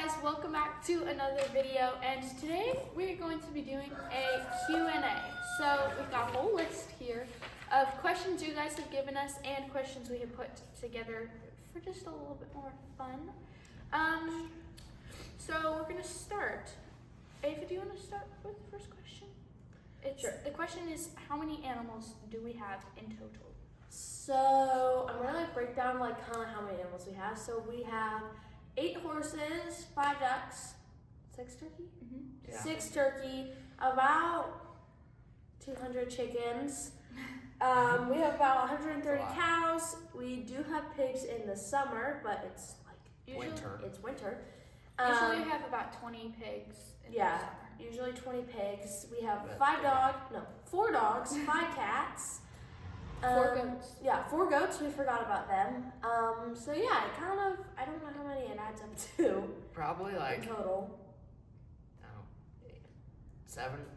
guys, welcome back to another video, and today we're going to be doing a Q&A. So we've got a whole list here of questions you guys have given us and questions we have put together for just a little bit more fun. So we're gonna start. Ava, do you want to start with the first question? Sure. The question is, how many animals do we have in total? So I'm gonna break down kind of how many animals we have. So we have 8 horses, 5 ducks, 6 turkey, Yeah. 6 turkey, about 200 chickens. We have about 130 cows. We do have pigs in the summer, but it's Usually, It's winter. Usually we have about 20 pigs in the summer. Usually 20 pigs. We have 4 dogs, 5 cats. 4 goats. Yeah, 4 goats. We forgot about them. So yeah, I don't know how many it adds up to. Probably in total.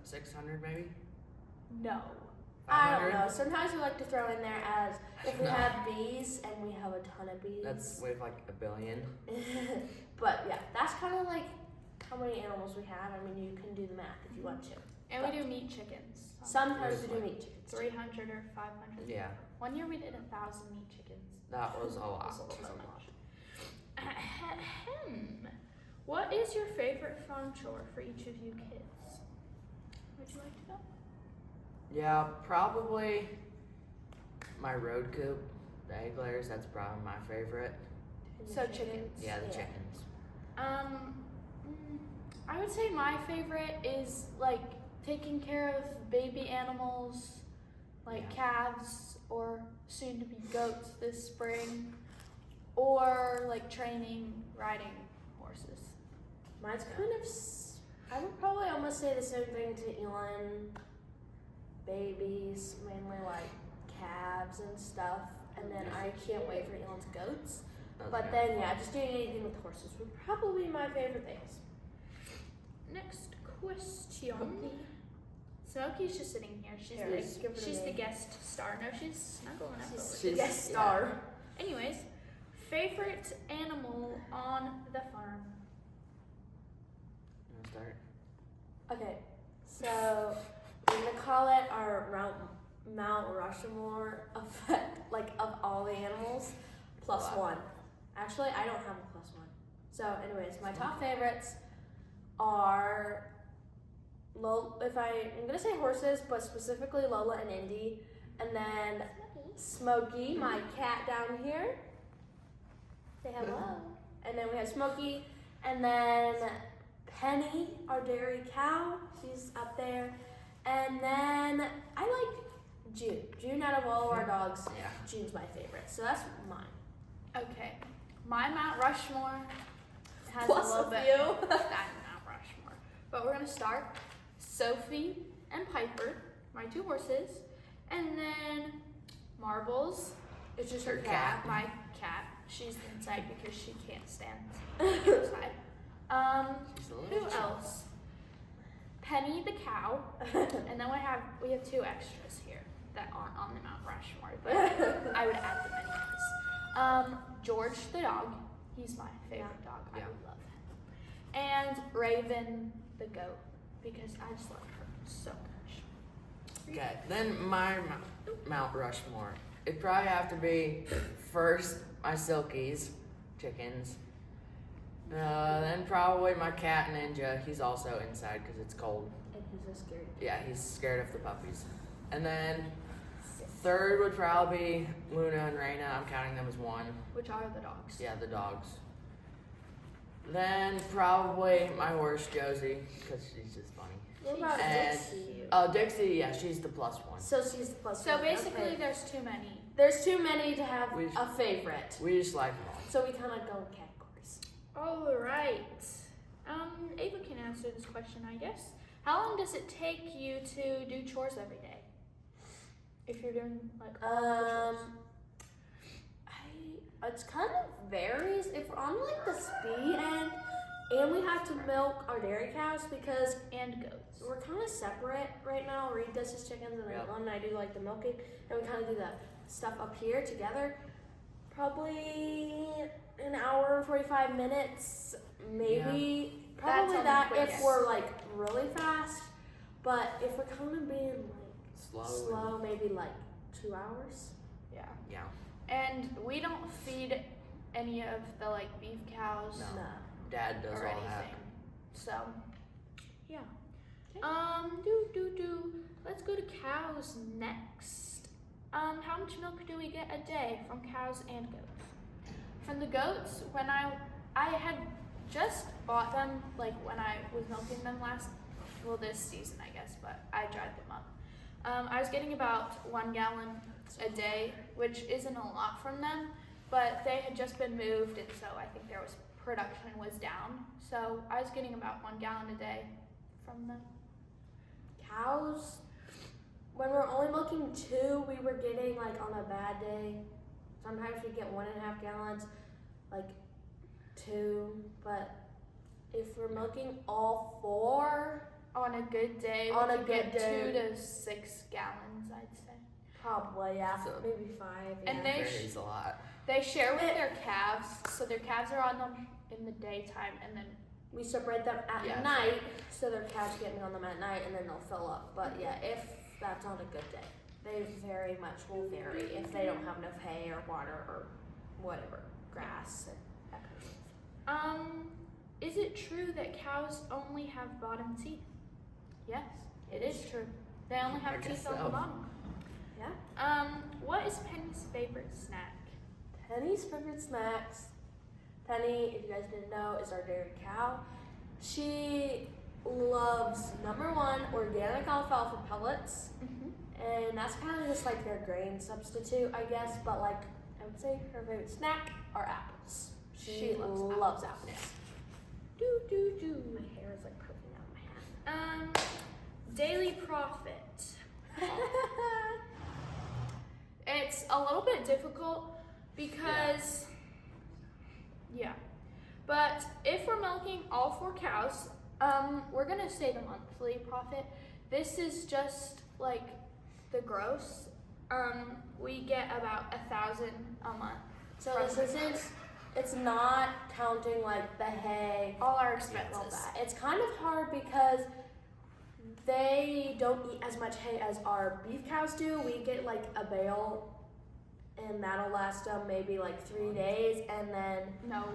600 maybe? No. I don't 500? know. Sometimes we like to throw in there as if we have bees, and we have a ton of bees. That's with a billion. But yeah, that's kind of how many animals we have. I mean, you can do the math if you want to. And we do meat chickens. Sometimes we do meat chickens. 300 or 500. Yeah, One year we did 1,000 meat chickens. that was a lot. That's a little much. Ahem. What is your favorite farm chore for each of you kids? Would you like to know? Yeah, probably my road coop, the egg layers, that's probably my favorite. So chickens. Yeah, the chickens. I would say my favorite is taking care of baby animals, calves or soon to be goats this spring, or training, riding horses. Mine's I would probably almost say the same thing to Elon. Babies, mainly calves and stuff, and then I can't wait for Elon's goats. But then just doing anything with horses would probably be my favorite things. Next question. Smokey's just sitting here. She's the guest star. No, she's snuggling up over She's the guest star. Anyways, favorite animal on the farm? You want to start? Okay, so we're gonna call it our Mount Rushmore of all the animals plus one. Actually, I don't have a plus one. So, anyways, my top favorites are I'm gonna say horses, but specifically Lola and Indy, and then Smokey, my cat down here. Say hello. And then we have Smokey, and then Penny, our dairy cow. She's up there. And then I like June. June, out of all of our dogs, June's my favorite. So that's mine. Okay. My Mount Rushmore has Plus a little a bit few. that Mount Rushmore. But we're gonna start Sophie and Piper, my 2 horses, and then Marbles. It's just Her her cat. cat. My cat. She's inside because she can't stand outside. Who else? Penny the cow, and then we have 2 extras here that aren't on the Mount Rushmore, but I would add them anyways. George the dog, he's my favorite dog. I love him. And Raven the goat, because I just love her so much. Okay, then my Mount Rushmore. It'd probably have to be first my Silkies, chickens. Then probably my cat Ninja. He's also inside because it's cold. And he's just scared. Yeah, he's scared of the puppies. And then third would probably be Luna and Raina. I'm counting them as one. Which are the dogs. Yeah, the dogs. Then probably my horse Josie because she's just funny. What about And- Dixie? Dixie, yeah, she's the plus one. So she's the plus So one. basically, Okay. there's too many. There's too many to have We- a favorite. We just like them all. So we kind of go categories. All right. Ava can answer this question, I guess. How long does it take you to do chores every day? If you're doing all the chores. It's kind of varies. If we're on the speed end, and we have to milk our dairy cows because And goats. we're kind of separate right now. Reed does his chickens, and then Ellen and I do the milking, and we kind of do the stuff up here together. Probably an hour and 45 minutes maybe That's probably on the that if quickest. we're like really fast. But if we're kind of being like Slow. slow, maybe like 2 hours. Yeah. Yeah. And we don't feed any of the like beef cows No. No. Dad does or all anything. that. So, yeah. Okay. Let's go to cows next. How much milk do we get a day from cows and goats? From the goats, when I had just bought them, like when I was milking them this season, I guess, but I dried them up. I was getting about 1 gallon a day, which isn't a lot from them, but they had just been moved, and so I think production was down. So I was getting about 1 gallon a day from them. Cows, when we're only milking 2, we were getting like on a bad day. Sometimes we get 1.5 gallons, like 2. But if we're milking all 4, On a good day, On we a could good get day. 2 to 6 gallons, I'd say. probably, yeah, So- maybe 5. Yeah. And they Varies a lot. They share with their calves, so their calves are on them in the daytime, and then we separate them at Yeah. night, so their calves get me on them at night, and then they'll fill up. But yeah, if that's on a good day, they very much will vary if they don't have enough hay or water or whatever, grass and that kind of stuff. Is it true that cows only have bottom teeth? Yes, it is true. They only I have guess teeth on so. the bottom. Yeah. What is Penny's favorite snack? Penny's favorite snacks. Penny, if you guys didn't know, is our dairy cow. She loves #1 organic alfalfa pellets. And that's kind of just like their grain substitute, I guess. But like, I would say her favorite snack are apples. She loves apples. My hair is like poking out my hat. Daily profit. It's a little bit difficult because, but if we're milking all 4 cows, we're gonna say the monthly profit. This is just like the gross. We get about 1,000 a month. So from this the isn't, cows. it's not counting like the hay, All our all expenses. that. It's kind of hard because they don't eat as much hay as our beef cows do. We get like a bale, and that'll last them maybe like 3 days, and then No,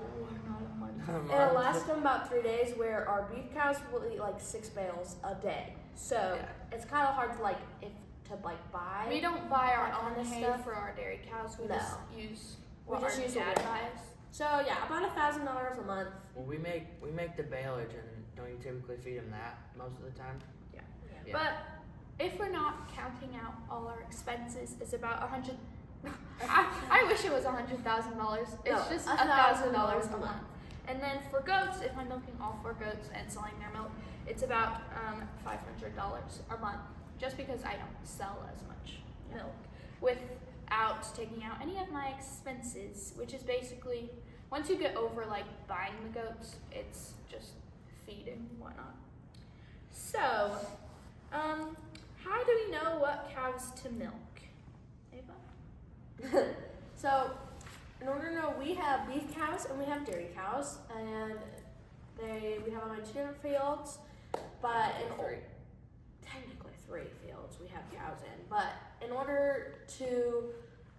not a month. it'll last them about 3 days. Where our beef cows will eat like 6 bales a day. So Yeah. it's kind of hard to buy. We don't buy our that own kind of hay stuff. for our dairy cows. We No. just use We what just our use what dad we have. buys. So yeah, about $1,000 a month. Well, we make the baleage, and don't you typically feed them that most of the time? Yeah. But if we're not counting out all our expenses, it's about 100. I wish it was $100,000. It's No, just $1,000 $1,000 a month. And then for goats, if I'm milking all 4 goats and selling their milk, it's about $500 a month. Just because I don't sell as much milk, without taking out any of my expenses, which is basically once you get over like buying the goats, it's just feed and whatnot. So, how do we know what cows to milk? Ava? So, in order to know, we have beef cows and we have dairy cows, and we have them on 2 different fields. But technically 3 fields we have cows in. But in order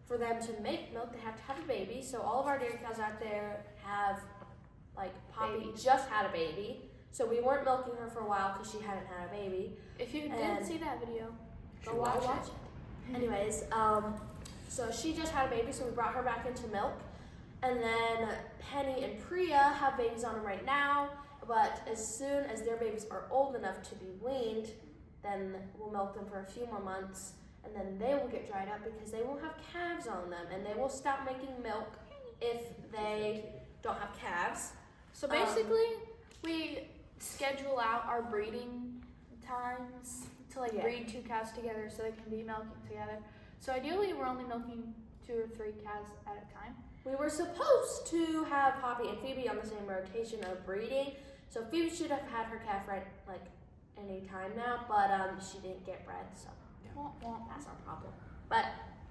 for them to make milk, they have to have a baby. So all of our dairy cows out there have, like, Poppy Babies. just had a baby. So we weren't milking her for a while because she hadn't had a baby. If you didn't And- see that video, Should go watch watch it. Anyways, so she just had a baby, so we brought her back into milk. And then Penny and Priya have babies on them right now, but as soon as their babies are old enough to be weaned, then we'll milk them for a few more months, and then they will get dried up because they won't have calves on them, and they will stop making milk if they don't have calves. So basically, we schedule out our breeding times to like Yeah. breed 2 cows together so they can be milking together. So ideally, we're only milking 2 or 3 cows at a time. We were supposed to have Poppy and Phoebe on the same rotation of breeding, so Phoebe should have had her calf right like any time now, but she didn't get bred, so Wah, wah. that's our problem. But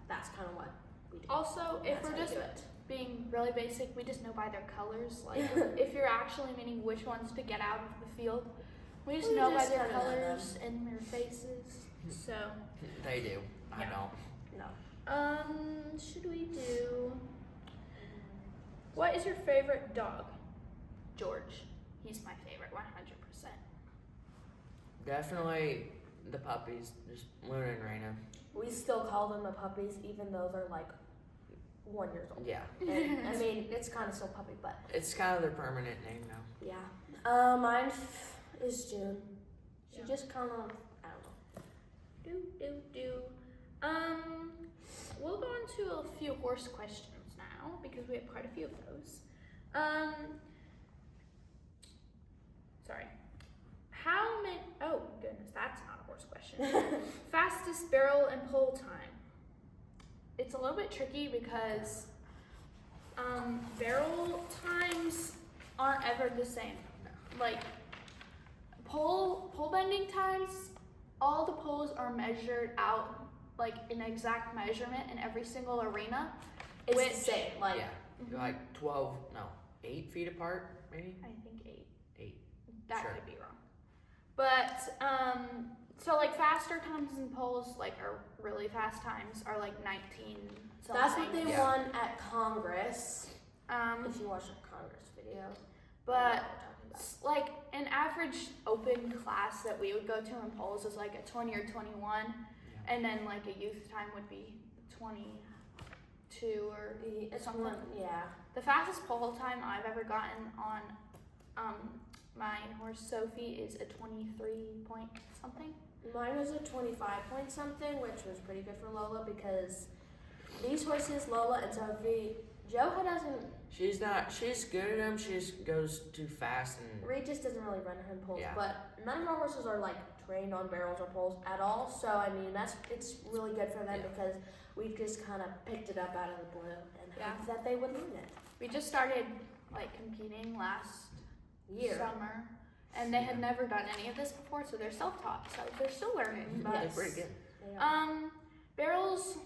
that's kind of what we do. Also, if That's we're how we just do it. being really basic, we just know by their colors. Like, if you're actually meaning which ones to get out of the field, we just know by their kinda know them. colors and their faces. So, They do. I Yeah. don't. No. should we do? What is your favorite dog? George. He's my favorite, 100%. Definitely the puppies, just Luna and Raina. We still call them the puppies, even though they're like 1 year old. Yeah, And, I mean, it's kind of still puppy, but it's kind of their permanent name now. yeah. Mine is June. She Yeah. just kind of, I don't know. We'll go on to a few horse questions now because we have quite a few of those. Sorry. How many? Oh goodness, that's not a horse question. Fastest barrel and pole time. It's a little bit tricky because barrel times aren't ever the same. Like pole bending times, all the poles are measured out like an exact measurement in every single arena. It's Which- the same. Like, Yeah, you're like 8 feet apart, maybe? I think 8. 8. That Sure. could be wrong. But so like faster times and poles like are really fast times are like 19 something. that's what they Yeah. won at Congress. Um, If you watch a Congress video. but you know what we're talking about. like an average open class that we would go to in poles is like a 20 or 21, and then like a youth time would be 22 or It's something. yeah. The fastest pole time I've ever gotten on my horse Sophie is a 23 point something. Mine was a 25 point something, which was pretty good for Lola because these horses, Lola and Sophie, Joe doesn't, She's good at them, she just goes too fast and Reed just doesn't really run her in poles, Yeah. but none of our horses are like trained on barrels or poles at all. So I mean, it's really good for them Yeah. because we just kind of picked it up out of the blue and Yeah. hoped that they would learn it. We just started like competing last Year. summer, and they had never done any of this before, so they're self-taught, so they're still learning. But they're pretty good. They are. barrels,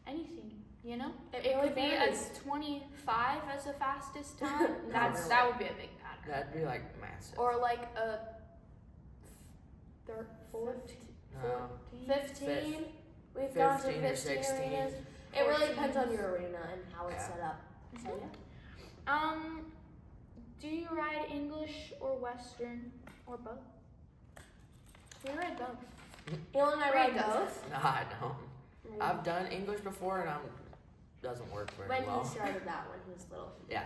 anything, you know. It really could be varies. as 25 as the fastest time. Really. That would be a big pattern. That'd be like massive. Or like a 14. No. 15. We've gone to 15 or 15 16. arenas. It really 14. depends on your arena and how it's Yeah. set up. So Mhm. yeah. Do you ride English or Western or both? We ride both. Neil and I ride Reed does. both. No, I don't. I've done English before and doesn't work very When well. he started that when he was little. Yeah.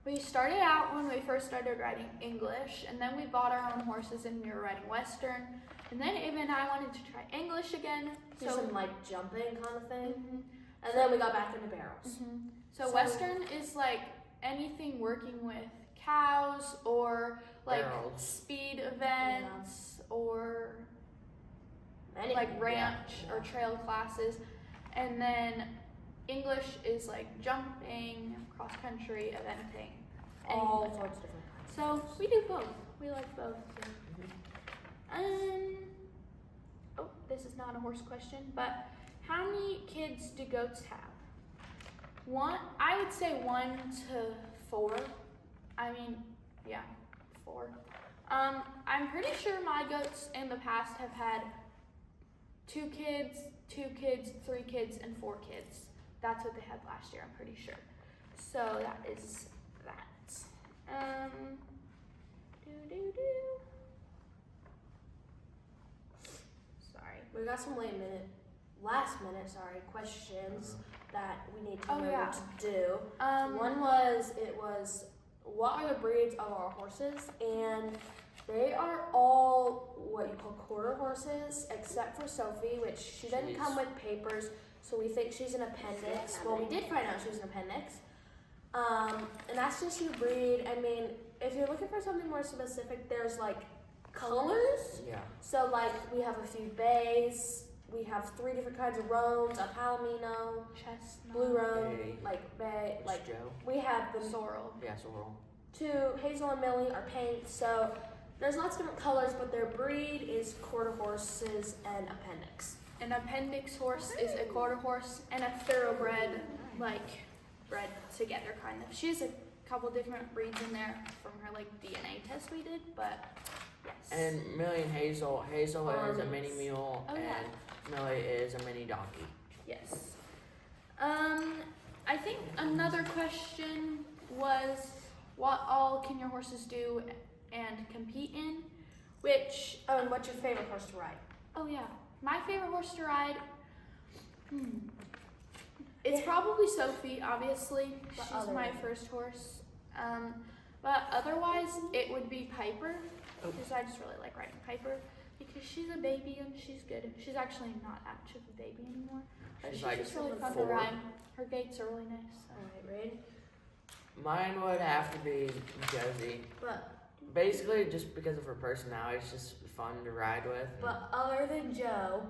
We started out when we first started riding English, and then we bought our own horses and we were riding Western. And then Ava and I wanted to try English again. Do some like jumping kind of thing. Mhm. And then we got back into barrels. So So- Western is like anything working with cows or like Barrels. speed events or Anything. like ranch or trail classes. And then English is like jumping, cross country, eventing. All anything like sorts of different kinds. that. So we do both. We like both. Too. Oh, this is not a horse question, but how many kids do goats have? I would say 1 to 4. I mean, yeah, 4. I'm pretty sure my goats in the past have had 2 kids, 2 kids, 3 kids, and 4 kids. That's what they had last year, I'm pretty sure. So that is that. Sorry. We got some last minute questions that we need to Oh, remember yeah. to do. One was, what are the breeds of our horses? And they are all what you call quarter horses, except for Sophie, which she didn't Jeez. come with papers, so we think she's an appendix. Well, we did find out she was an appendix. And that's just your breed. I mean, if you're looking for something more specific, there's like colors. Yeah. So like we have a few bays, we have 3 different kinds of roans, a palomino, Chestnut. blue roan, Bay. like bay, It's like Joe. we have the Sorrel. Yeah, Sorrel. 2, Hazel and Millie are pink. So there's lots of different colors, but their breed is quarter horses and appendix. An appendix horse is a quarter horse, and a thoroughbred, like bred together, kind of. She has a couple different breeds in there from her like DNA test we did, but yes. And Millie and Hazel. Hazel is a mini Yes. mule, Oh, yeah. and Millie is a mini donkey. Yes. I think another question was, what all can your horses do and compete in? Which, Oh, and what's your favorite horse to ride? oh yeah, my favorite horse to ride, it's probably Sophie, obviously. But She's other my than- first horse. But otherwise, it would be Piper, because I just really like riding Piper, because she's a baby and she's good. She's actually not much of a baby anymore, but She's she's like just really fun 4. to ride. Her gaits are really nice. So. Alright, Rain. Mine would have to be Josie. But Basically, just because of her personality, it's just fun to ride with. other than Joe,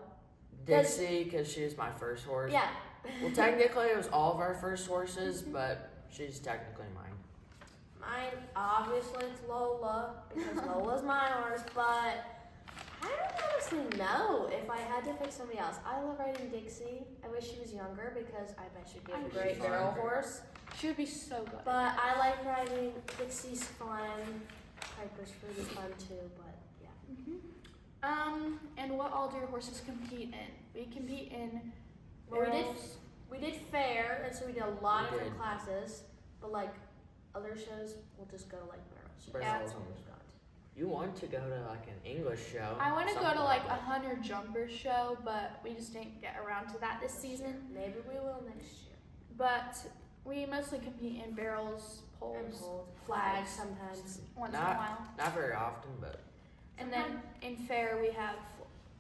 Dixie, because she was my first horse. yeah. Well, technically, it was all of our first horses, but she's technically mine. Mine, obviously, it's Lola, because Lola's my horse, but I don't honestly know if I had to pick somebody else. I love riding Dixie. I wish she was younger, because I bet she'd be a I'm great sure. barrel horse. She would be so good. But I like riding Dixie's fun. Piper's pretty fun too, but yeah. And what all do your horses compete in? We compete in Well, barrels. we did fair, and so we did a lot of We different did. classes. But like other shows, we'll just go to like barrels. Barrels That's what only. we've got. You want to go to like an English show? I want to go something to like a that. hunter jumper show, but we just didn't get around to that this season. Maybe we will next year. But we mostly compete in barrels, poles, And hold flags, flags sometimes. once in a Not- while. Not very often, but And then in fair we have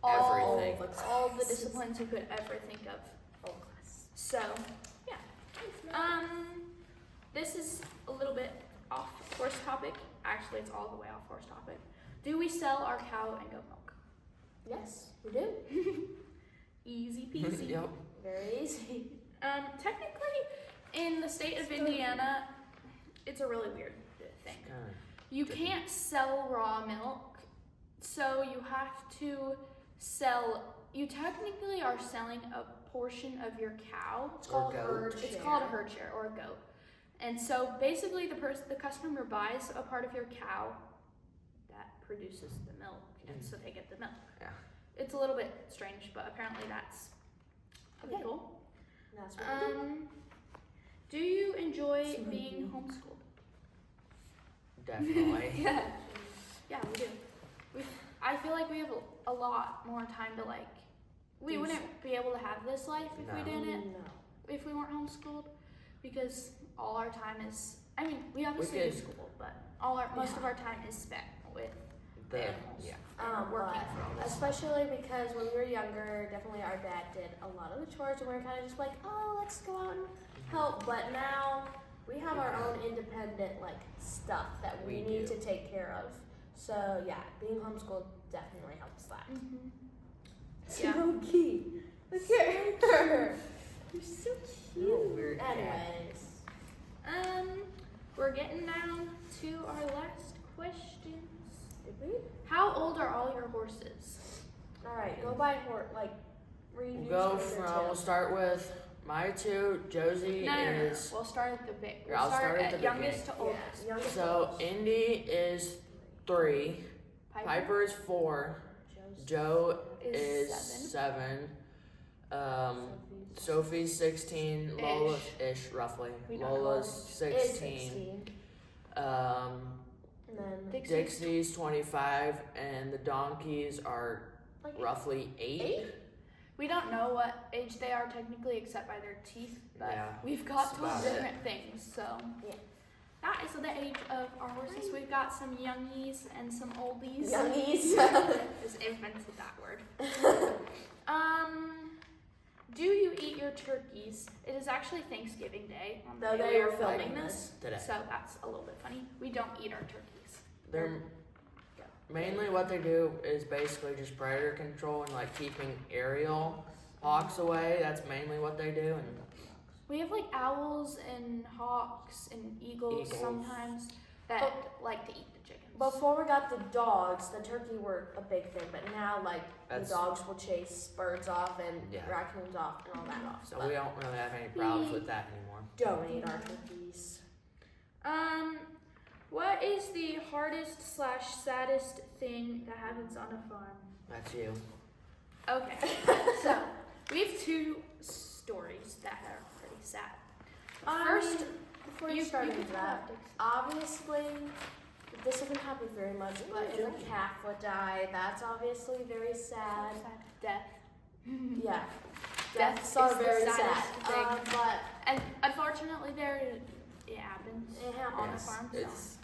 all Everything. all the disciplines you could ever think of. Full class. So yeah. This is a little bit off horse topic. Actually, it's all the way off horse topic. Do we sell our cow and goat milk? Yes, we do. Easy peasy. yep. Very easy. Technically, in the state of Indiana, it's a really weird thing. Kinda You can't sell raw milk, so you have to sell. You technically are selling a portion of your cow. It's Or called goat. herd It's share. called a herd share or a goat. And so basically, the customer buys a part of your cow that produces the milk, and so they get the milk. Yeah. It's a little bit strange, but apparently that's legal. That's what we do. Do you enjoy being homeschooled? Definitely. Yeah, we do. I feel like we have a lot more time to like. We wouldn't be able to have this life if we No. didn't. No. If we weren't homeschooled, because all our time is. I mean, we obviously do could- school, but most of our time is spent with The animals. yeah. Working But for all this. especially because when we were younger, definitely our dad did a lot of the chores, and we were kind of just like, oh, let's go out and help. But now we have our own independent like stuff that we We need do. to take care of. So yeah, being homeschooled definitely helps that. Mhm. Yeah. Smokey, look at her. You're so cute. You're a weird cat. Anyways, We're getting down to our last questions. did we? How old are all your horses? All right, go by read We'll your go standard from. We'll tip. start with my two. Josie No. is. We'll start at the big. Yeah, I'll start at the youngest to Yeah, oldest. youngest So oldest. Indy is 3. Piper is 4. Josie. Joe is is 7. 7. Sophie's 16. Lola ish roughly. We don't know. Lola's Is 16. Um, And then Dixie's 25, and the donkeys are like roughly 8. We don't know what age they are technically, except by their teeth. But Yeah, we've got that's 12 about it. different things. So Yeah. that is the age of our horses. We've got some youngies and some oldies. youngies. Just invented that word. Do you eat your turkeys? It is actually Thanksgiving Day on the No, day they we are are filming filming this, Today. so that's a little bit funny. We don't eat our turkeys. They're mainly what they do is basically just predator control and like keeping aerial hawks away. That's mainly what they do. And We have like owls and hawks and eagles. Eagles. Sometimes that like to eat the chickens. Before we got the dogs, the turkey were a big thing, but now like That's- the dogs will chase birds off and Yeah. raccoons off and all that off. so But we don't really have any problems with that anymore. donate our turkeys. What is the hardest / saddest thing that happens on a farm? That's you. Okay, so we have 2 stories that are pretty sad. First, before you you start can into tell that, Dixie. obviously, this doesn't happen very much, but if a calf would die, that's obviously very sad. Death. Yeah. Death Deaths are is the very sad. saddest thing. But And unfortunately, it happens. it On a happens. farm. It's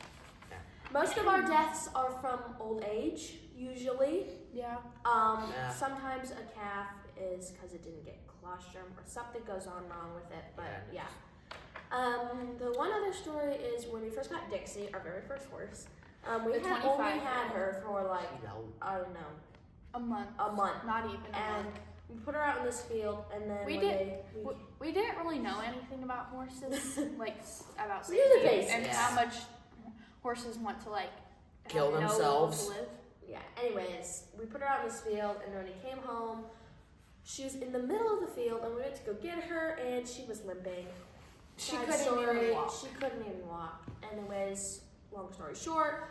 Most of our deaths are from old age, usually. Yeah. Yeah. Sometimes a calf is because it didn't get colostrum or something goes on wrong with it, but yeah. The one other story is when we first got Dixie, our very first horse. We The had 25 only had her for like, no. I don't know, A month. a month. Not even a And month. we put her out in this field, and then We one did- day We didn't really know anything about horses, like about We knew the safety basics. and how much horses want to like Kill have no themselves. will to live. yeah. Anyways, we put her out in this field, and when we came home, she was in the middle of the field, and we went to go get her, and she was limping. She Sad couldn't story, even walk. She couldn't even walk. Anyways, long story short,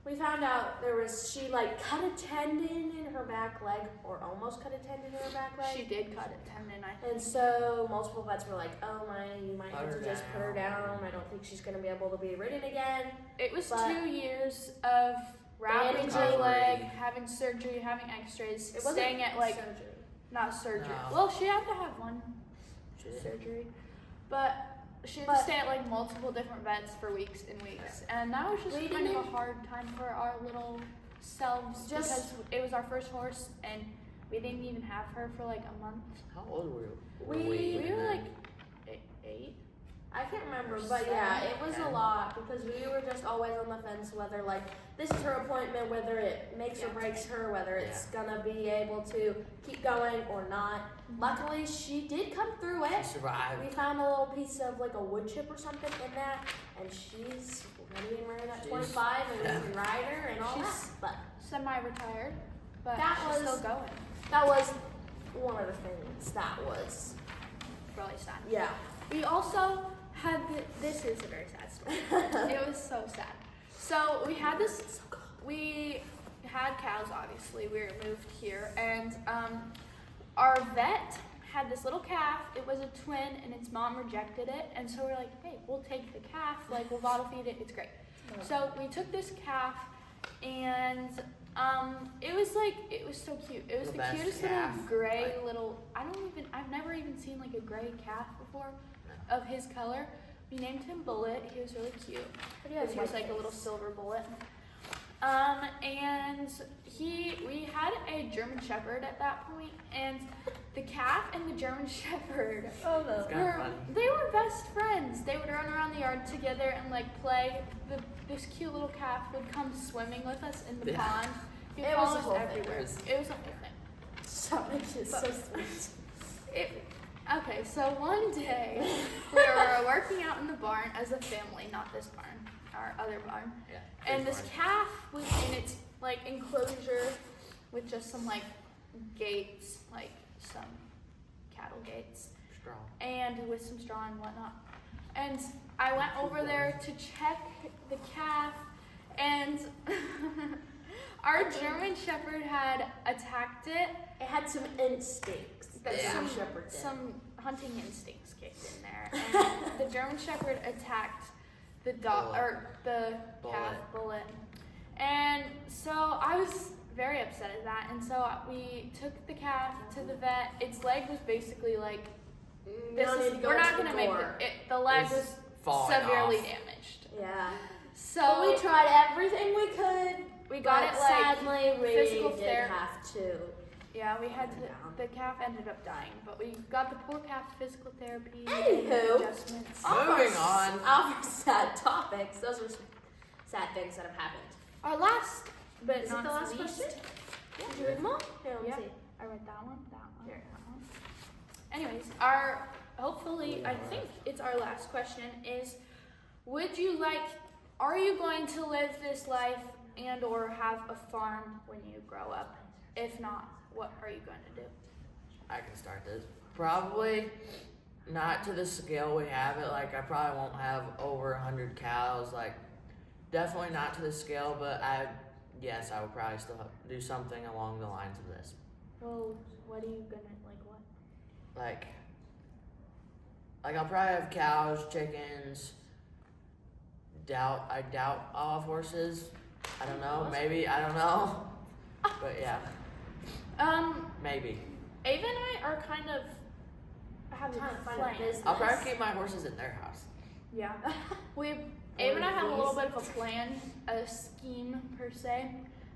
we found out she like cut a tendon in her back leg, or almost cut a tendon in her back leg. She did cut a tendon, I think. And so multiple vets were like, "Oh my, you might Put have her to just put her down. down. I don't think she's gonna be able to be ridden again." It was But- 2 years of wrapping her Bandaging. leg, having surgery, having X-rays, It wasn't staying at like surgery. not surgery. No. Well, she had to have one surgery, but she had to stay at like multiple different vets for weeks and weeks, and that was just We kind of a didn't- hard time for our little selves Just- because it was our first horse and we didn't even have her for like a month. How old were We- We were like 8. I can't remember, but yeah, it was a lot because we were just always on the fence whether like this is her appointment, whether it makes or Yeah. breaks her, whether it's gonna be able to keep going or not. Luckily, she did come through She it. survived. We found a little piece of like a wood chip or something in that, and she's ready and ready at She's- 25 and we can ride her and all She's- that. But Semi-retired, but That she's was- still going. that was one of the things that was, Really sad. yeah. We also had this is a very sad story. It was so sad. So we had this. We had cows. Obviously, we were moved here, and our vet had this little calf. It was a twin, and its mom rejected it, and so we're like, hey, we'll take the calf. Like we'll bottle feed it. It's great. So we took this calf, and it was so cute. It was The the best cutest calf. little gray little. I've never even seen like a gray calf before, of his color. We named him Bullet. He was really cute. He was like a little silver bullet. And we had a German Shepherd at that point, and the calf and the German Shepherd Oh no. It's kinda funny. they were best friends. They would run around the yard together and like play. This cute little calf would come swimming with us in the Yeah. pond. He would It was follow a us whole thing. everywhere. It was a whole thing. Sorry, it's so sweet. Okay, so one day we were working out in the barn as a family, not this barn, our other barn. Yeah. And this calf was in its like enclosure with just some like gates, like some cattle gates, Strong. and with some straw and whatnot. And I went over there to check the calf, and our German Shepherd had attacked it. It had some instincts that Yeah. some shepherd did. Some hunting instincts kicked in there, and the German Shepherd attacked the dog Bullet. or the calf Bullet. And so I was very upset at that, and so we took the calf to the vet. Its leg was basically like we're not gonna make it. The leg It's was falling severely off. damaged. Yeah. So But we tried everything we could. we got but it like sadly we physical did therapy. have to. yeah, we had to. Down. The calf ended up dying, but we got the poor calf physical therapy Anywho. adjustments. Moving on. Off our sad topics. Those were some sad things that have happened. Our last, but Is it not the last least. question? Did you read them all? Here, let me Yeah. see. I read that one, that one, Here. that one. Anyways, hopefully, I think it's our last question is, are you going to live this life and or have a farm when you grow up? If not, what are you going to do? I can start this. Probably not to the scale we have it. Like, I probably won't have over 100 cows. Like, definitely not to the scale, but yes, I would probably still do something along the lines of this. Well, what are you gonna like? What? Like I'll probably have cows, chickens. I doubt I'll have horses. I don't know. Maybe. I don't know. But yeah, maybe. Ava and I are kind of having Trying to find plan. a business. I'll probably keep my horses in their house. Yeah. Ava and I have a little bit of a plan, a scheme per se.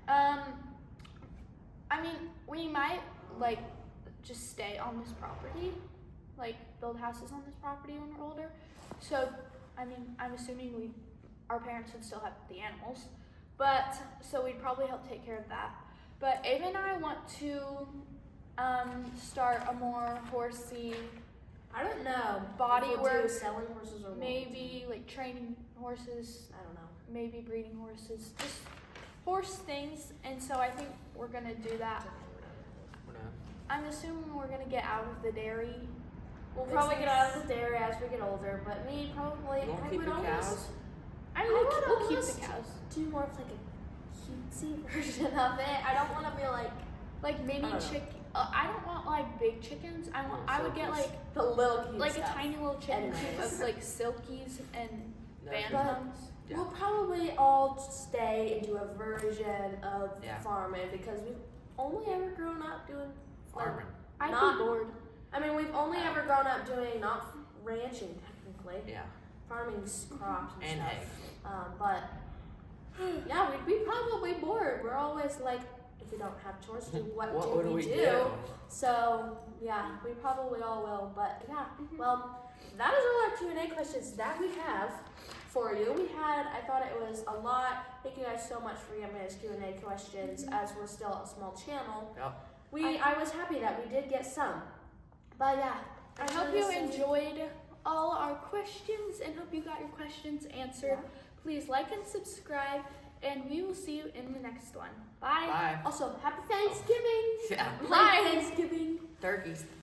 I mean, we might like just stay on this property, like build houses on this property when we're older. So, I mean, I'm assuming our parents would still have the animals, but so we'd probably help take care of that. But Ava and I want to start a more horsey, I don't know. Body If we'll do work, selling horses or maybe like training horses, I don't know. maybe breeding horses, just horse things. And so I think we're gonna do that. I'm assuming we're gonna get out of the dairy. We'll probably get out of the dairy as we get older, but me probably. You won't I keep would your almost cows? We'll keep almost the cows. do more of like a cutesy version of it. I don't want to be Like mini I don't know. chicken. I don't want like big chickens. I would get like the little cute like stuff. a tiny little chicken coop Anyways. of like silkies and That's bantams. Yeah. We'll probably all stay and do a version of Yeah. farming because we've only ever grown up doing Farming. I'd Not- be bored. I mean, we've only ever grown up doing not ranching technically, Yeah. farming crops and, And stuff. hay. But yeah, we'd be probably bored. We're always like, if we don't have chores to do, what What do would we we do? So yeah, we probably all will. But yeah, well, that is all our Q&A questions that we have for you. I thought it was a lot. Thank you guys so much for giving us Q&A questions as we're still a small channel. Yep. I was happy that we did get some. But yeah, I hope you enjoyed all our questions and hope you got your questions answered. Yeah. Please like and subscribe, and we will see you in the next one. Bye. Bye. Also, happy Thanksgiving. Yeah. Happy Thanksgiving. Turkeys.